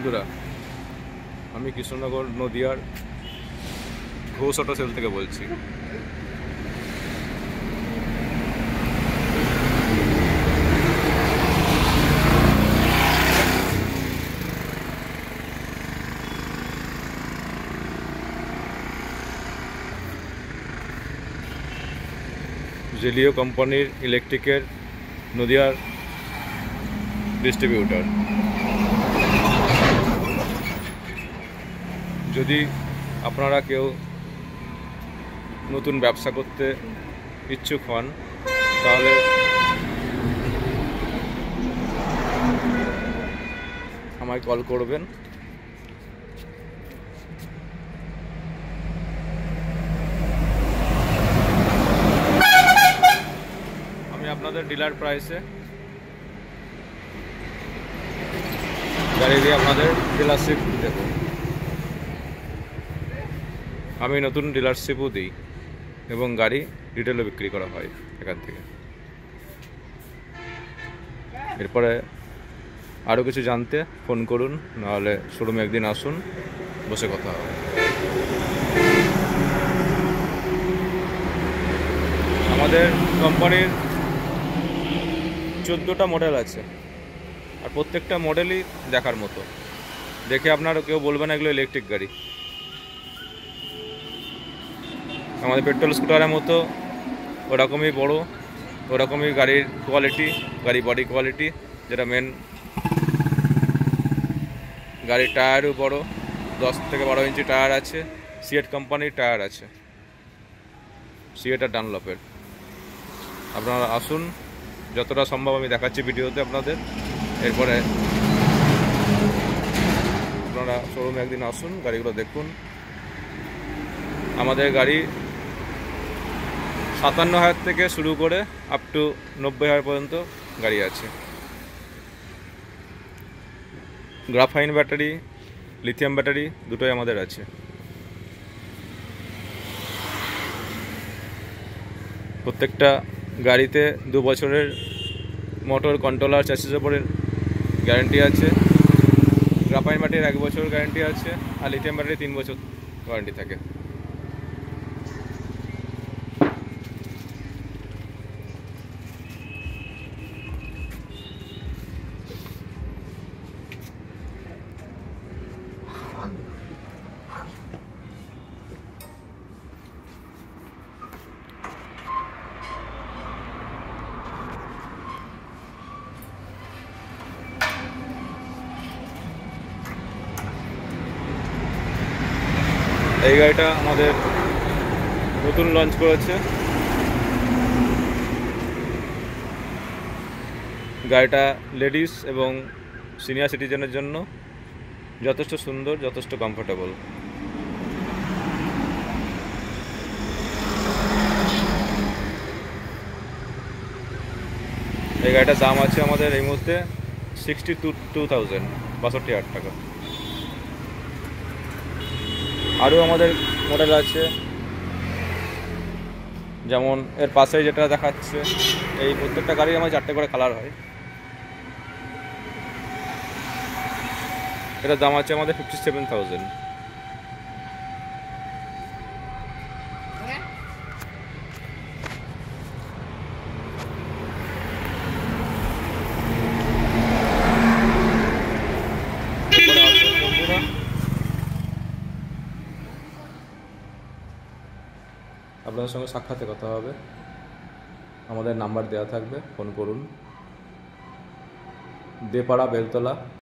বন্ধুরা, আমি কৃষ্ণনগর নদিয়ার ঘোষ অটো সেল থেকে বলছি। জেলিও কোম্পানির ইলেকট্রিকের নদিয়ার ডিস্ট্রিবিউটর। যদি আপনারা কেউ নতুন ব্যবসা করতে ইচ্ছুক হন তাহলে আমায় কল করবেন। আমি আপনাদের ডিলার প্রাইসে গাড়ি দিয়ে আপনাদের ডিলারশিপ দেব। আমি নতুন ডিলারশিপও দিই এবং গাড়ি রিটেলে বিক্রি করা হয় এখান থেকে। এরপরে আরও কিছু জানতে ফোন করুন, নাহলে শোরুমে একদিন আসুন, বসে কথা হবে। আমাদের কোম্পানির 14টা মডেল আছে, আর প্রত্যেকটা মডেলই দেখার মতো। দেখে আপনারা কেউ বলবে না এগুলো ইলেকট্রিক গাড়ি। আমাদের পেট্রোল স্কুটারের মতো ওরকমই বড়, ওরকমই গাড়ির কোয়ালিটি, গাড়ি বডি কোয়ালিটি, যেটা মেন। গাড়ির টায়ারও বড়, 10 থেকে 12 ইঞ্চি টায়ার আছে। সিয়েট কোম্পানির টায়ার আছে, সিয়েট আর ডানলপের। আপনারা আসুন, যতটা সম্ভব আমি দেখাচ্ছি ভিডিওতে আপনাদের। এরপরে আপনারা শোরুমে একদিন আসুন, গাড়িগুলো দেখুন। আমাদের গাড়ি 57,000 থেকে শুরু করে আপ টু 90,000 পর্যন্ত গাড়ি আছে। গ্রাফাইন ব্যাটারি, লিথিয়াম ব্যাটারি দুটোই আমাদের আছে। প্রত্যেকটা গাড়িতে 2 বছরের মোটর কন্ট্রোলার চ্যাসিসের উপরে গ্যারান্টি আছে। গ্রাফাইন ব্যাটারির 1 বছর গ্যারান্টি আছে, আর লিথিয়াম ব্যাটারি 3 বছর ওয়ারেন্টি থাকে। এই গাড়িটা আমাদের নতুন লঞ্চ করেছে। গাড়িটা লেডিস এবং সিনিয়র সিটিজেনের জন্য যথেষ্ট সুন্দর, যথেষ্ট কমফোর্টেবল। এই গাড়িটার দাম আছে আমাদের এই মুহূর্তে 62,000 টাকা। আরও আমাদের মডেল আছে, যেমন এর পাশে যেটা দেখাচ্ছে, এই প্রত্যেকটা গাড়ি আমার 4টে করে কালার হয়। এটার দাম আছে আমাদের 57,000। আপনাদের সঙ্গে সাক্ষাতে কথা হবে, আমাদের নাম্বার দেওয়া থাকবে, ফোন করুন। দেপাড়া, বেলতলা।